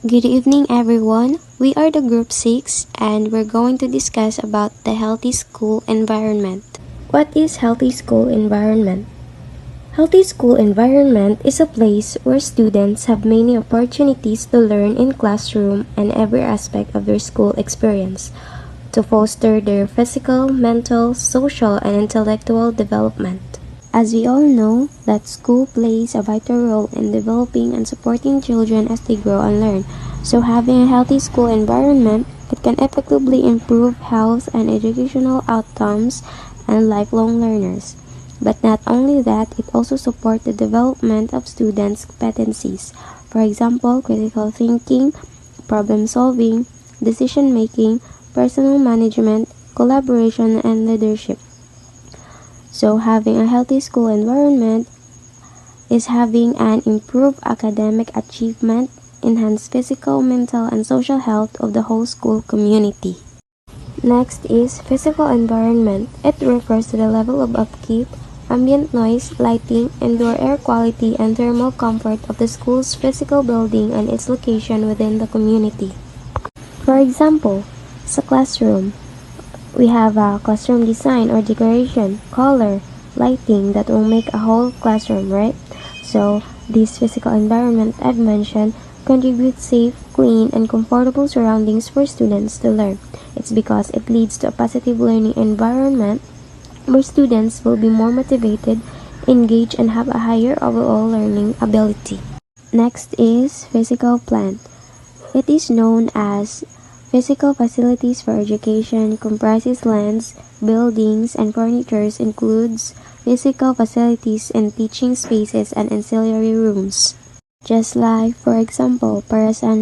Good evening everyone. We are the group 6 and we're going to discuss about the healthy school environment. What is healthy school environment? Healthy school environment is a place where students have many opportunities to learn in classroom and every aspect of their school experience to foster their physical, mental, social, and intellectual development. As we all know, that school plays a vital role in developing and supporting children as they grow and learn. So having a healthy school environment, it can effectively improve health and educational outcomes and lifelong learners. But not only that, it also supports the development of students' competencies. For example, critical thinking, problem solving, decision making, personal management, collaboration, and leadership. So having a healthy school environment is having an improved academic achievement, enhanced physical, mental, and social health of the whole school community. Next is physical environment. It refers to the level of upkeep, ambient noise, lighting, indoor air quality, and thermal comfort of the school's physical building and its location within the community. For example, sa classroom, we have a classroom design or decoration, color, lighting that will make a whole classroom, right? So, this physical environment I've mentioned contributes safe, clean, and comfortable surroundings for students to learn. It's because it leads to a positive learning environment where students will be more motivated, engaged, and have a higher overall learning ability. Next is physical plant. It is known as physical facilities for education, comprises lands, buildings, and furnitures, includes physical facilities and teaching spaces and ancillary rooms. Just like, for example, para sa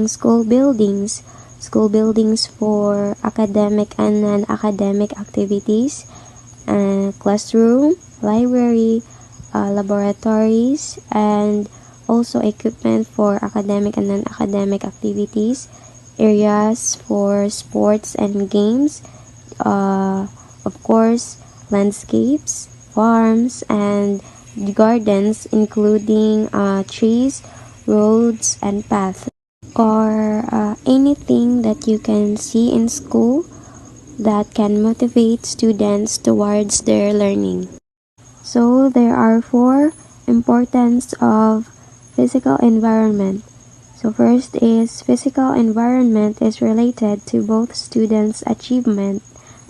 school buildings for academic and non-academic activities, classroom, library, laboratories, and also equipment for academic and non-academic activities, areas for sports and games, of course, landscapes, farms, and gardens, including trees, roads, and paths, or anything that you can see in school that can motivate students towards their learning. So there are 4 importance of physical environment. So first is physical environment is related to both students' achievement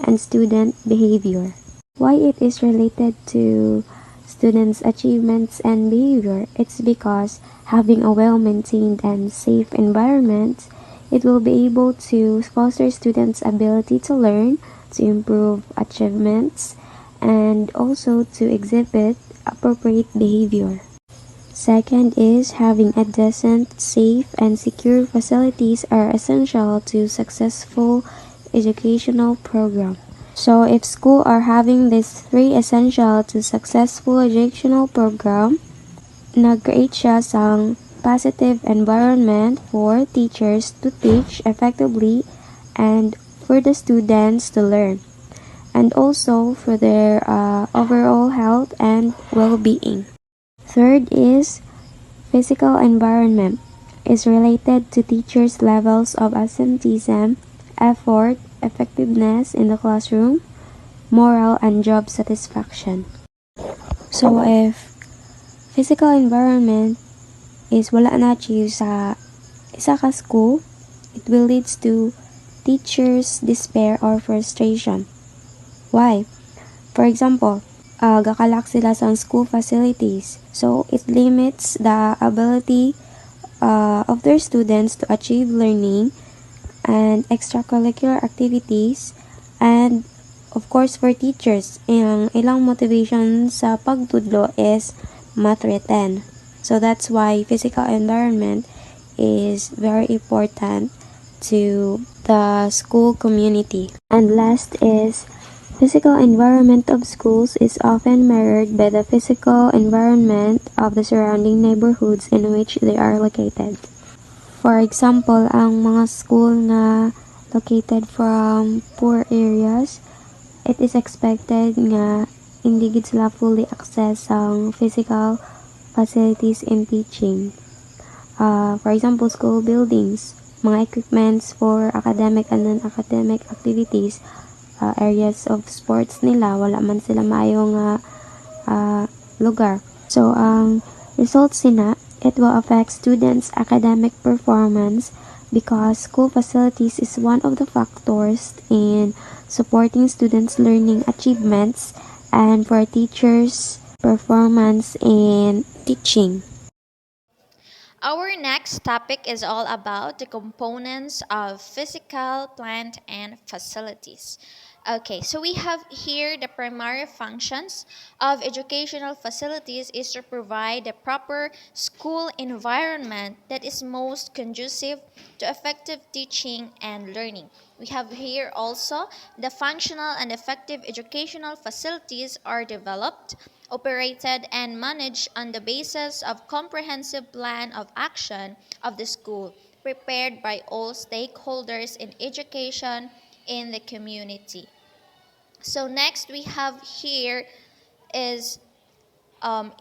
and student behavior. Why it is related to students' achievements and behavior? It's because having a well-maintained and safe environment, it will be able to foster students' ability to learn, to improve achievements, and also to exhibit appropriate behavior. Second is having a decent, safe, and secure facilities are essential to successful educational program. So if school are having these 3 essential to successful educational program, nag-create siya sang positive environment for teachers to teach effectively and for the students to learn, and also for their overall health and well-being. Third is physical environment is related to teachers' levels of absenteeism, effort, effectiveness in the classroom, moral, and job satisfaction. So if physical environment is wala na achieve sa isa ka school, it will lead to teachers' despair or frustration. Why? For example, gakalak sila sa school facilities. So, it limits the ability of their students to achieve learning and extracurricular activities, and of course for teachers, ang ilang motivation sa pagtudlo is math written. So that's why physical environment is very important to the school community. And last is physical environment of schools is often mirrored by the physical environment of the surrounding neighborhoods in which they are located. For example, ang mga school na located from poor areas, it is expected nga hindi gid sila fully access ang physical facilities in teaching. For example, school buildings, mga equipments for academic and non-academic activities, areas of sports nila, wala man sila maayong lugar. So, ang results sina, it will affect students' academic performance because school facilities is one of the factors in supporting students' learning achievements and for teachers' performance in teaching. Our next topic is all about the components of physical, plant, and facilities. Okay, so we have here the primary functions of educational facilities is to provide the proper school environment that is most conducive to effective teaching and learning. We have here also the functional and effective educational facilities are developed, operated, and managed on the basis of comprehensive plan of action of the school prepared by all stakeholders in education in the community. So next we have here is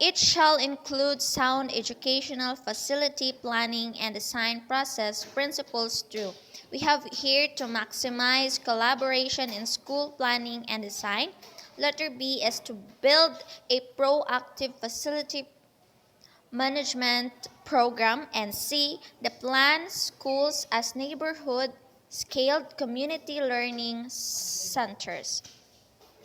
it shall include sound educational facility planning and design process principles too. We have here to maximize collaboration in school planning and design. Letter B is to build a proactive facility management program, and C, the plan schools as neighborhood scaled community learning centers.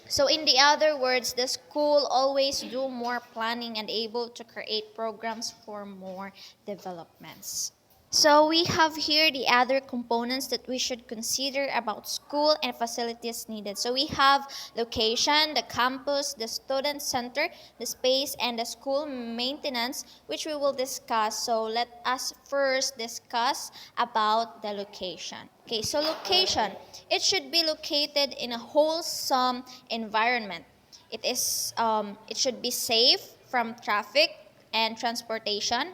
So in the other words, the school always do more planning and able to create programs for more developments. So we have here the other components that we should consider about school and facilities needed. So we have location, the campus, the student center, the space, and the school maintenance, which we will discuss. So let us first discuss about the location. Okay, so location, it should be located in a wholesome environment. It should be safe from traffic and transportation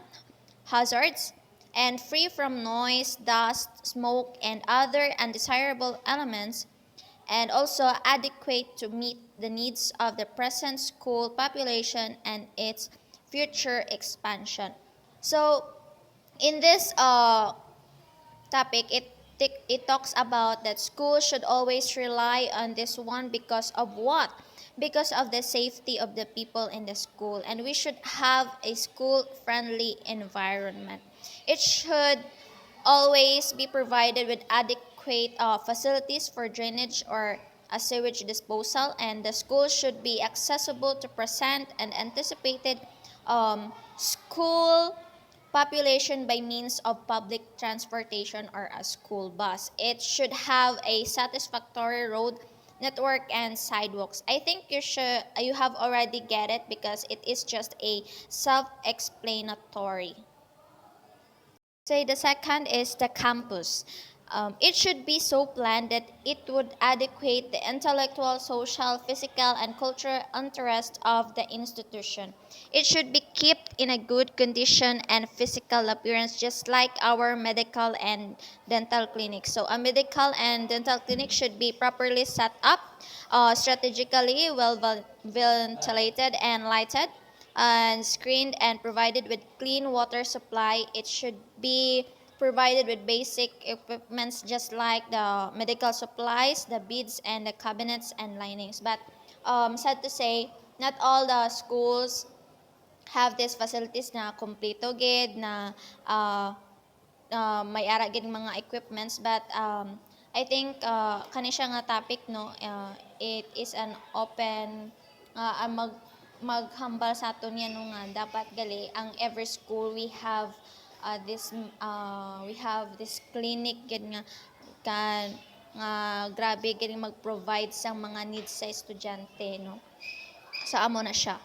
hazards, and free from noise, dust, smoke, and other undesirable elements, and also adequate to meet the needs of the present school population and its future expansion. So, in this topic, it talks about that schools should always rely on this one because of what? Because of the safety of the people in the school, and we should have a school friendly environment. It should always be provided with adequate facilities for drainage or a sewage disposal, and the school should be accessible to present and anticipated school population by means of public transportation or a school bus. It should have a satisfactory road network and sidewalks. I think you have already get it because it is just a self-explanatory. Say the second is the campus. It should be so planned that it would adequate the intellectual, social, physical, and cultural interest of the institution. It should be kept in a good condition and physical appearance, just like our medical and dental clinics. So, a medical and dental clinic should be properly set up, strategically well ventilated and lighted and screened and provided with clean water supply. It should be provided with basic equipments just like the medical supplies, the beads, and the cabinets and linings. But sad to say, not all the schools have these facilities na kompleto gid na may ara gid mga equipments, but I think kani siya nga topic no, it is an open maghambal sa aton yan no nga dapat gali ang every school we have this clinic gid nga kan nga grabe gid mag-provide sa mga needs sa estudyante no, sa amo na siya.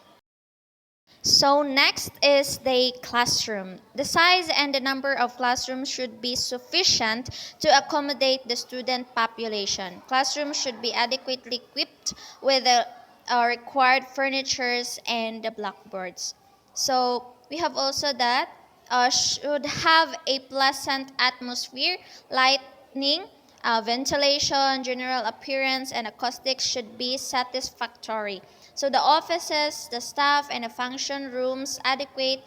So next is the classroom. The size and the number of classrooms should be sufficient to accommodate the student population. Classrooms should be adequately equipped with the required furnitures and the blackboards. So we have also that should have a pleasant atmosphere, lighting, ventilation, general appearance, and acoustics should be satisfactory. So the offices, the staff, and the function rooms, adequate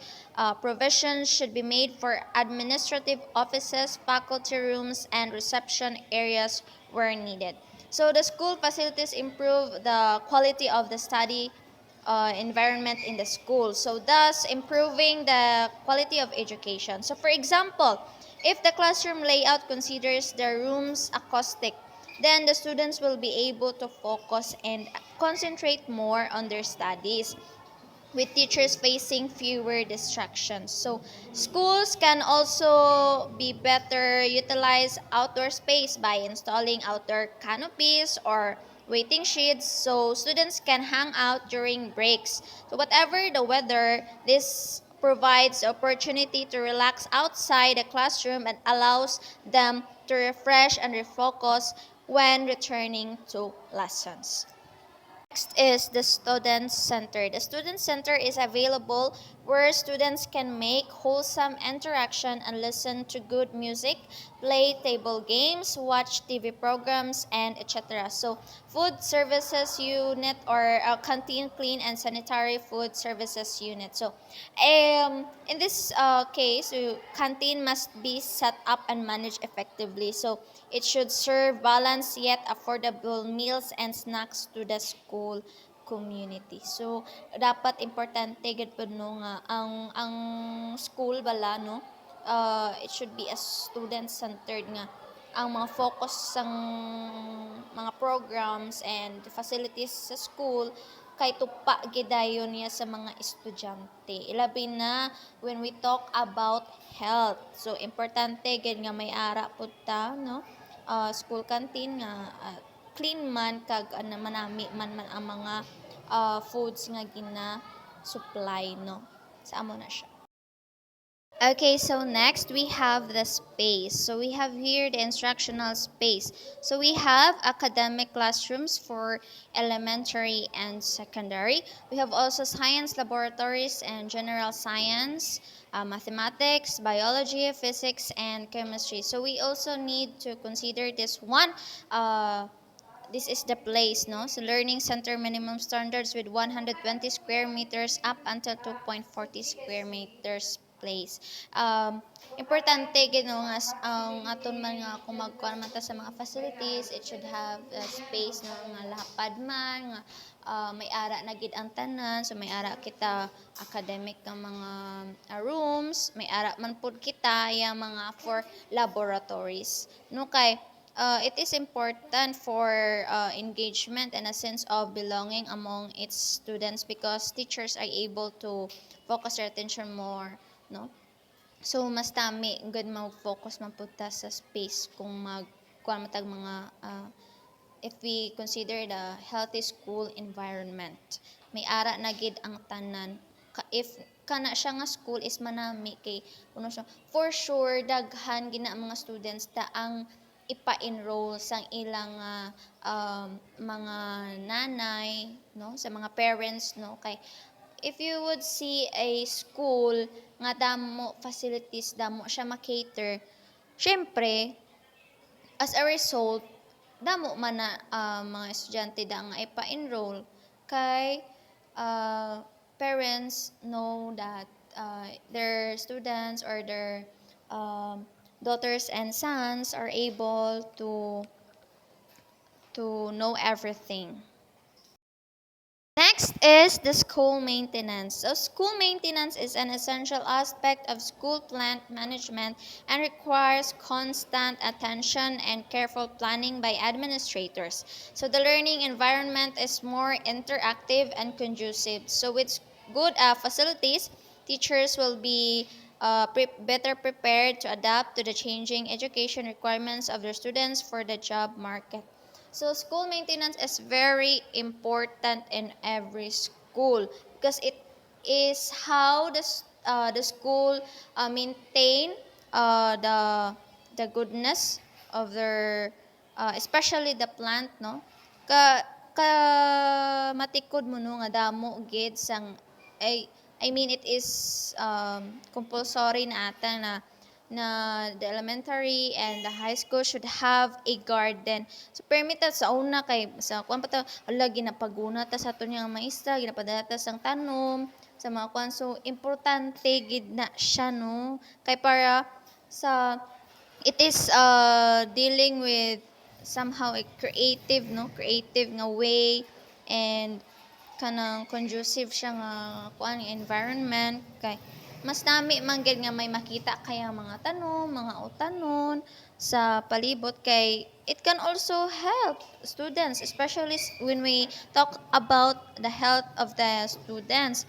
provisions should be made for administrative offices, faculty rooms, and reception areas where needed. So the school facilities improve the quality of the study environment in the school, so thus improving the quality of education. So for example, if the classroom layout considers the room's acoustic, then the students will be able to focus and concentrate more on their studies, with teachers facing fewer distractions. So schools can also be better utilize outdoor space by installing outdoor canopies or waiting sheds so students can hang out during breaks. So whatever the weather, this provides opportunity to relax outside the classroom and allows them to refresh and refocus when returning to lessons. Next is the Student Center. The Student Center is available where students can make wholesome interaction and listen to good music, play table games, watch TV programs, and etc. So, food services unit or canteen clean and sanitary food services unit. So, in this case, canteen must be set up and managed effectively. So, it should serve balanced yet affordable meals and snacks to the school community. So dapat importante gid pud no nga ang school bala no, it should be a student centered nga ang mga focus sang mga programs and facilities sa school kay tupa gidayon niya sa mga estudyante. Ilabi na when we talk about health. So importante gid nga may ara pud ta no, school canteen nga clean man kag manami man ang mga foods nga gina supply no, sa amo na siya. Okay, so next we have the space. So we have here the instructional space. So we have academic classrooms for elementary and secondary. We have also science laboratories and general science, mathematics, biology, physics, and chemistry. So we also need to consider this one. This is the place, no? So learning center minimum standards with 120 square meters up until 2.40 square meters place. Importante gid no nga ang aton man nga kung magkuan man ta sa mga facilities, it should have space no nga lapad man nga may ara na gid ang tanan, so may ara kita academic nga mga rooms, may ara man pud kita yang mga for laboratories. No kay it is important for engagement and a sense of belonging among its students because teachers are able to focus their attention more, no? So mas tami good mag-focus man pud ta sa space kung kuan matag mga if we consider the healthy school environment. May ara na gid ang tanan. If kana siya nga school is manami kay kuno siya for sure daghan gina ang mga students ta ang ipa-enroll sang ilang mga nanay no, sa mga parents no, kay if you would see a school nga damo facilities, damo siya ma-cater, syempre as a result damo man na mga estudyante da nga ipa-enroll kay parents know that their students or their daughters and sons are able to know everything. Next is the school maintenance. So school maintenance is an essential aspect of school plant management and requires constant attention and careful planning by administrators. So the learning environment is more interactive and conducive. So with good facilities, teachers will be better prepared to adapt to the changing education requirements of their students for the job market. So school maintenance is very important in every school because it is how the school maintain the goodness of their especially the plant no, ka matikod mo no nga damo gid sang I mean it is compulsory na ata na na the elementary and the high school should have a garden. So permit ta sa una kay sa kuan pa ta ala ginapaguna ta sa aton nga maestra, ginapadala ta sang tanom sa mga kuan. So importante gid na siya no kay para sa it is dealing with somehow a creative no creative nga way and kanang conducive siya nga kuan environment kay mas nami man gid nga may makita kaya mga tanom, mga utanon sa palibot kay it can also help students especially when we talk about the health of the students.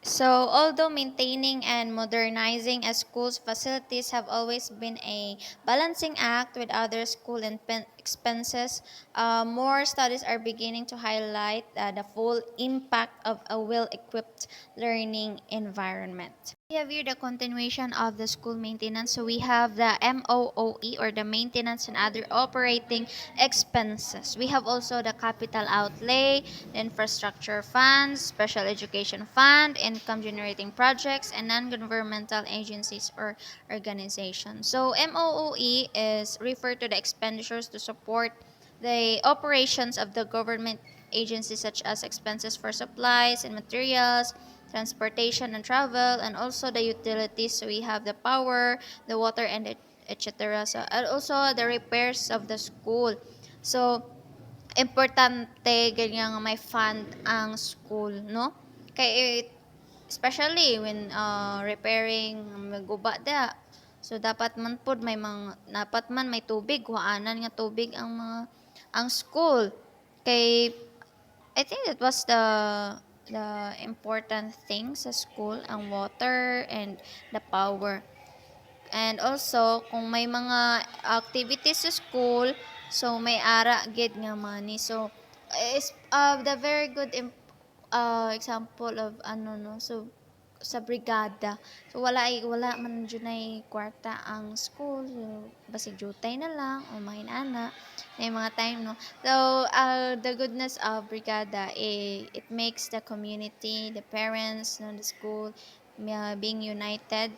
So, although maintaining and modernizing a school's facilities have always been a balancing act with other school and expenses, more studies are beginning to highlight the full impact of a well equipped learning environment. We have here the continuation of the school maintenance. So, we have the MOOE or the maintenance and other operating expenses. We have also the capital outlay, the infrastructure funds, special education fund, income generating projects, and non-governmental agencies or organizations. So MOOE is referred to the expenditures to support the operations of the government agencies such as expenses for supplies and materials, transportation and travel, and also the utilities. So we have the power, the water, and etc. So, and also the repairs of the school. So importante ganyan nga may fund ang school no kay especially when repairing maguba da so dapat man pod may mga dapat man may tubig kuhaanan nga tubig ang mga ang school kay I think that was the important thing sa school ang water and the power. And also, kung may mga activities sa school, so may ara gid nga money. So, is the very good example of ano no. So, sa brigada. So, wala man dyan ay kwarta ang school. So, basig jutay na lang o mahinana. May mga time no. So, the goodness of brigada, it makes the community, the parents, no, the school, being united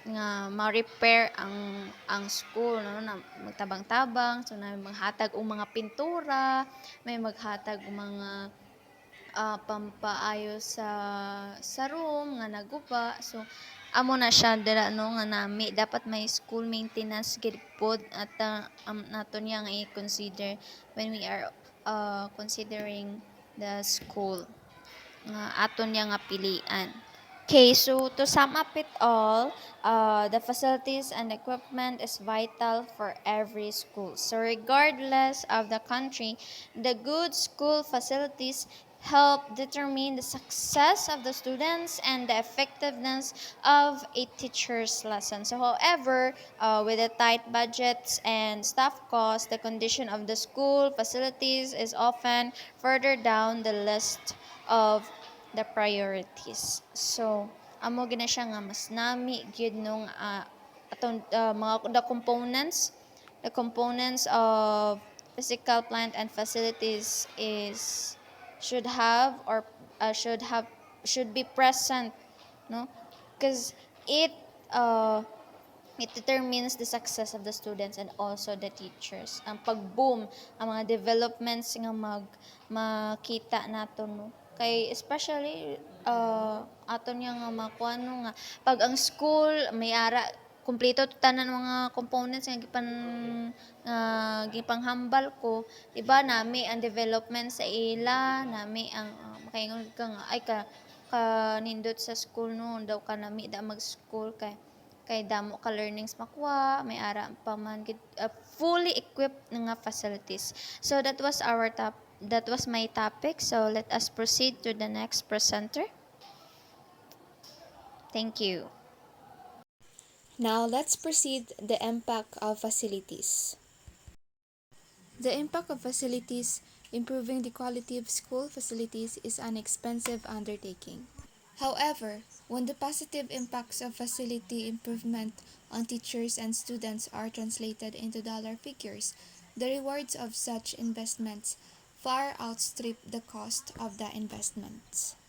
nga ma-repair ang school no na magtabang-tabang so na maghatag og mga pintura may maghatag og mga pampaayos sa room nga naguba so amo na siya dira no nga nami dapat may school maintenance gid pod at nato niya nga i-consider when we are considering the school nga aton niya nga pilian. Okay, so to sum up it all, the facilities and equipment is vital for every school. So regardless of the country, the good school facilities help determine the success of the students and the effectiveness of a teacher's lesson. So however, with the tight budgets and staff costs, the condition of the school facilities is often further down the list of the priorities. So, amo gina siya nga mas nami gyud nung atong mga the components of physical plant and facilities is should have or should be present no because it uh, it determines the success of the students and also the teachers. Ang pag-boom, ang mga developments nga makita nato no. Kay especially aton nga makuha no nga pag ang school may ara kumpleto tanan mga components nga gipanghambal ko, iba nami ang development sa ila, nami ang makaingon ka nga ay nindot sa school no daw ka nami da mag-school kay damo ka learnings makuha may ara pa man fully equipped nga facilities so that was my topic so let us proceed to the next presenter. Thank you. Now let's proceed the impact of facilities. The impact of facilities improving the quality of school facilities is an expensive undertaking. However, when the positive impacts of facility improvement on teachers and students are translated into dollar figures, the rewards of such investments far outstrip the cost of the investments.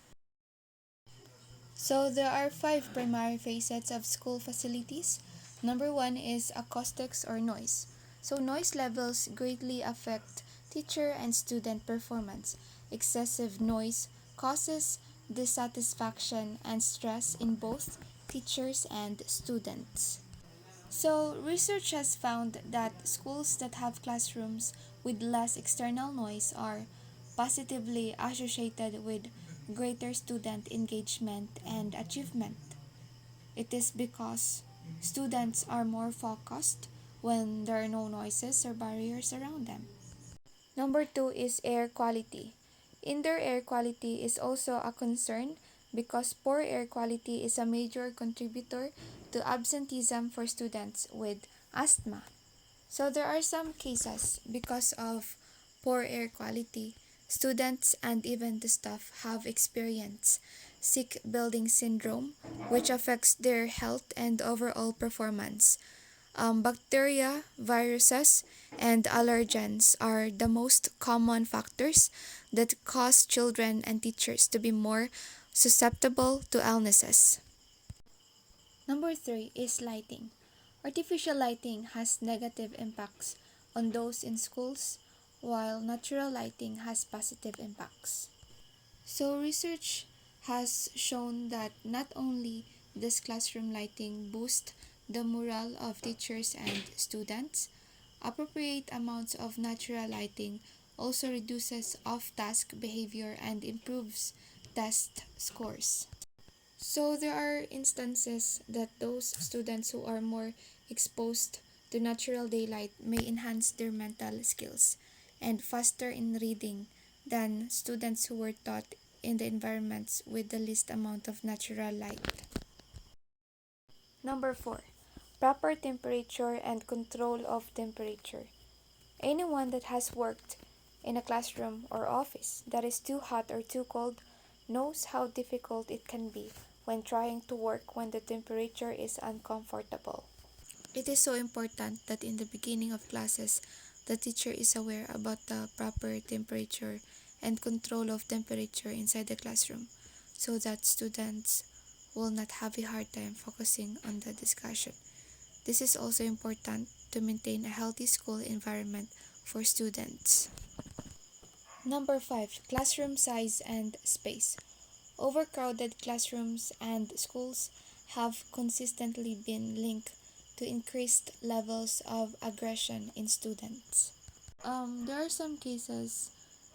So there are five primary facets of school facilities. Number one is acoustics or noise. So noise levels greatly affect teacher and student performance. Excessive noise causes dissatisfaction and stress in both teachers and students. So, research has found that schools that have classrooms with less external noise are positively associated with greater student engagement and achievement. It is because students are more focused when there are no noises or barriers around them. Number two is air quality. Indoor air quality is also a concern because poor air quality is a major contributor to absenteeism for students with asthma. So there are some cases because of poor air quality, students and even the staff have experienced sick building syndrome, which affects their health and overall performance. Bacteria, viruses, and allergens are the most common factors that cause children and teachers to be more susceptible to illnesses. Number three is lighting. Artificial lighting has negative impacts on those in schools, while natural lighting has positive impacts. So, research has shown that not only does classroom lighting boost the morale of teachers and students, appropriate amounts of natural lighting also reduces off task behavior and improves test scores. So there are instances that those students who are more exposed to natural daylight may enhance their mental skills and faster in reading than students who were taught in the environments with the least amount of natural light. Number 4. Proper temperature and control of temperature. Anyone that has worked in a classroom or office that is too hot or too cold knows how difficult it can be when trying to work when the temperature is uncomfortable. It is so important that in the beginning of classes, the teacher is aware about the proper temperature and control of temperature inside the classroom so that students will not have a hard time focusing on the discussion. This is also important to maintain a healthy school environment for students. Number 5. Classroom size and space. Overcrowded classrooms and schools have consistently been linked to increased levels of aggression in students. There are some cases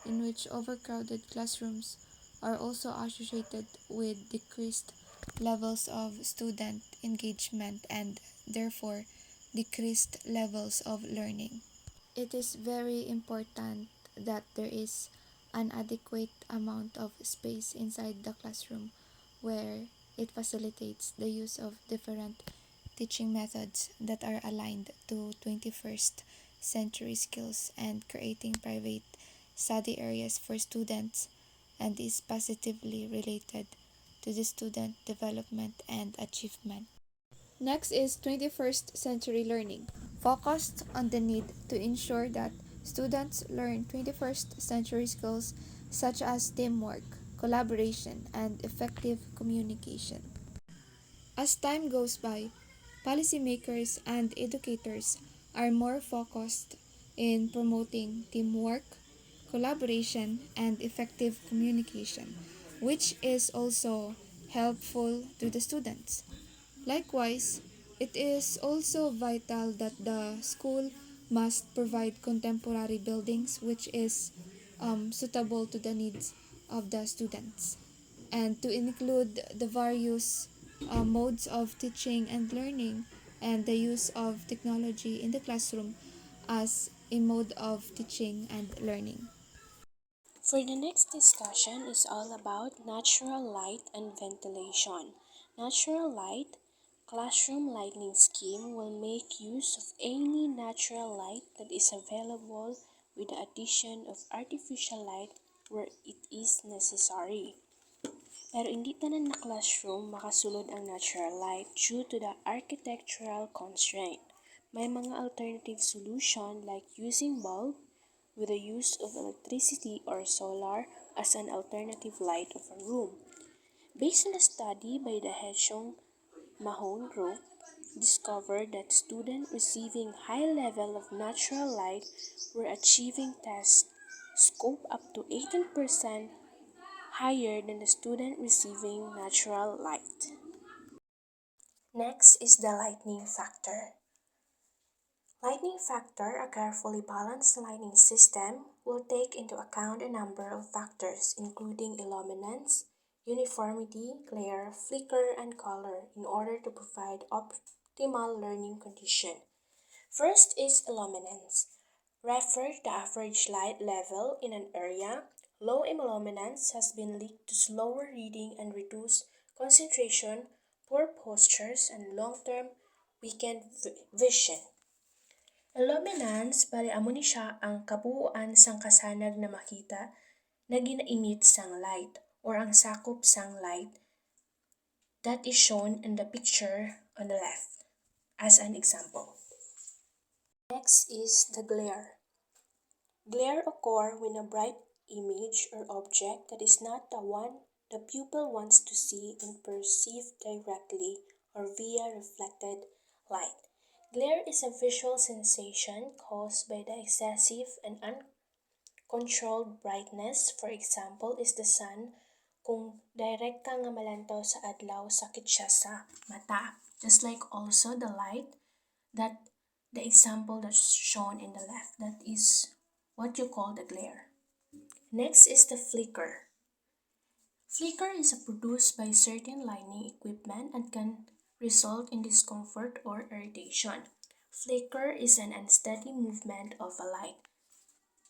in which overcrowded classrooms are also associated with decreased levels of student engagement and therefore decreased levels of learning. It is very important that there is an adequate amount of space inside the classroom where it facilitates the use of different teaching methods that are aligned to 21st century skills and creating private study areas for students and is positively related to the student development and achievement. Next is 21st century learning, focused on the need to ensure that students learn 21st century skills such as teamwork, collaboration, and effective communication. As time goes by, policymakers and educators are more focused in promoting teamwork, collaboration, and effective communication, which is also helpful to the students. Likewise, it is also vital that the school must provide contemporary buildings which is suitable to the needs of the students and to include the various modes of teaching and learning and the use of technology in the classroom as a mode of teaching and learning. For the next discussion is all about natural light and ventilation. Natural light classroom lighting scheme will make use of any natural light that is available with the addition of artificial light where it is necessary. Pero hindi tanan na classroom makasulod ang natural light due to the architectural constraint. May mga alternative solution like using bulb with the use of electricity or solar as an alternative light of a room. Based on a study by the Hechong Mahone Group, discovered that students receiving high level of natural light were achieving test scope up to 18% higher than the student receiving natural light. Next is the lightning factor. Lighting factor, a carefully balanced lighting system, will take into account a number of factors including illuminance, uniformity, glare, flicker, and color in order to provide optimal learning condition. First is illuminance. Refer to the average light level in an area. Low illuminance has been linked to slower reading and reduced concentration, poor postures, and long-term weakened vision. Illuminance, bali amo ni siya ang kabuuan sang kasanag na makita na gina-emit sang light or ang sakop sang light that is shown in the picture on the left as an example. Next is the glare. Glare occur when a bright image or object that is not the one the pupil wants to see and perceive directly or via reflected light. Glare is a visual sensation caused by the excessive and uncontrolled brightness. For example, is the sun. Kung direct ka nga malantaw sa adlaw, sakit siya sa mata. Just like also the light that the example that's shown in the left, that is what you call the glare. Next is the flicker. Flicker is produced by certain lighting equipment and can result in discomfort or irritation. Flicker is an unsteady movement of a light.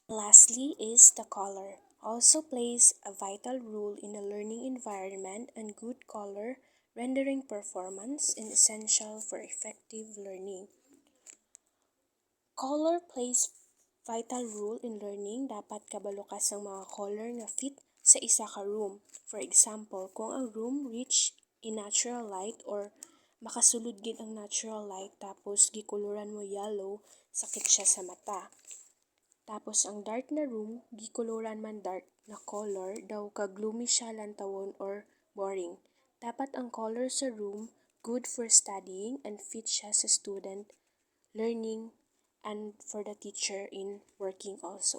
Lastly is the color. Also plays a vital role in a learning environment, and good color rendering performance is essential for effective learning. Color plays vital role in learning. Dapat kabalo ka sa mga color nga fit sa isa ka room. For example, kung ang room rich in natural light or makasulod gid ang natural light tapos gikuluran mo yellow, sakit siya sa mata. Tapos ang dark na room, gikuluran man dark na color, daw ka gloomy siya lantawon or boring. Dapat ang color sa room good for studying and fit siya sa student learning and for the teacher in working also.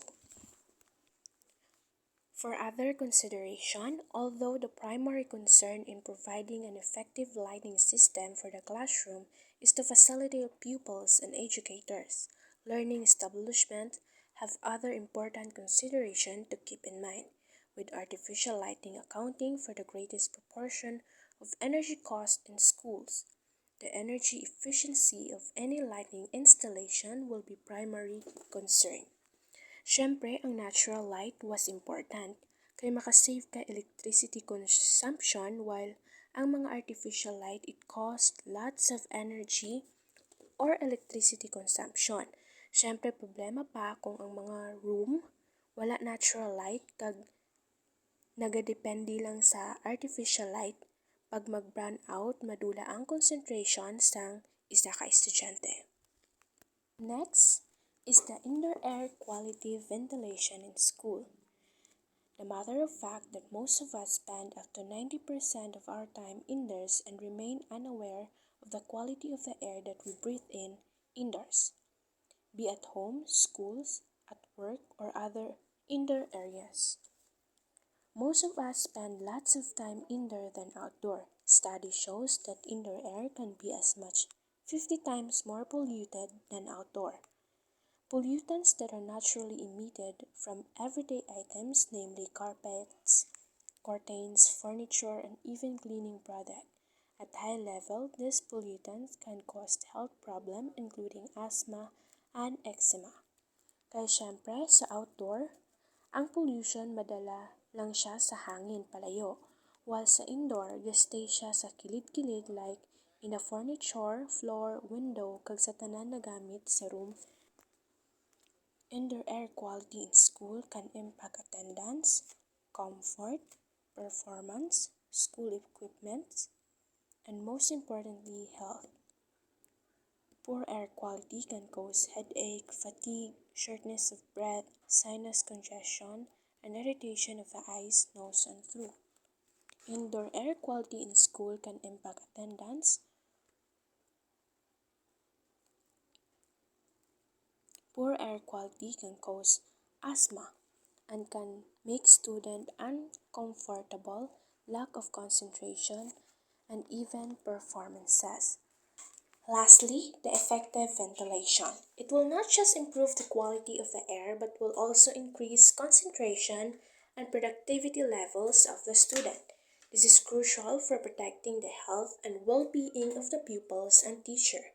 For other consideration, although the primary concern in providing an effective lighting system for the classroom is to facilitate pupils and educators, learning establishments have other important considerations to keep in mind, with artificial lighting accounting for the greatest proportion of energy cost in schools. The energy efficiency of any lighting installation will be primary concern. Siyempre, ang natural light was important kay makasave ka electricity consumption, while ang mga artificial light it cost lots of energy or electricity consumption. Siyempre, problema pa kung ang mga room wala natural light kag nagadepende lang sa artificial light. Pag mag-brown out, madula ang concentration sang isa ka estudyante. Next is the indoor air quality ventilation in school. The matter of fact that most of us spend up to 90% of our time indoors and remain unaware of the quality of the air that we breathe in indoors, be at home, schools, at work, or other indoor areas. Most of us spend lots of time indoor than outdoor. Study shows that indoor air can be as much 50 times more polluted than outdoor. Pollutants that are naturally emitted from everyday items, namely carpets, curtains, furniture, and even cleaning products. At high level, these pollutants can cause health problems including asthma and eczema. Kaya syempre, sa outdoor, ang pollution madala lang siya sa hangin palayo, while sa indoor, stay siya sa kilid-kilid like in the furniture, floor, window, kag sa tanan na gamit sa room. Indoor air quality in school can impact attendance, comfort, performance, school equipment, and most importantly, health. Poor air quality can cause headache, fatigue, shortness of breath, sinus congestion, and irritation of the eyes, nose, and throat. Indoor air quality in school can impact attendance. Poor air quality can cause asthma and can make students uncomfortable, lack of concentration, and even performances. Lastly, the effective ventilation. It will not just improve the quality of the air but will also increase concentration and productivity levels of the student. This is crucial for protecting the health and well-being of the pupils and teacher.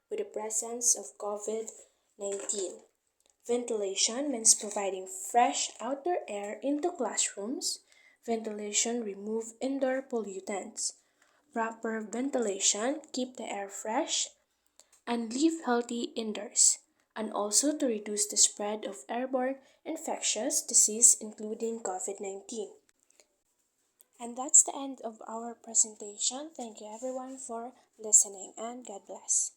With the presence of COVID-19, ventilation means providing fresh outdoor air into classrooms. Ventilation remove indoor pollutants. Proper ventilation keep the air fresh and leave healthy indoors, and also to reduce the spread of airborne infectious disease including COVID-19. And that's the end of our presentation. Thank you everyone for listening and God bless.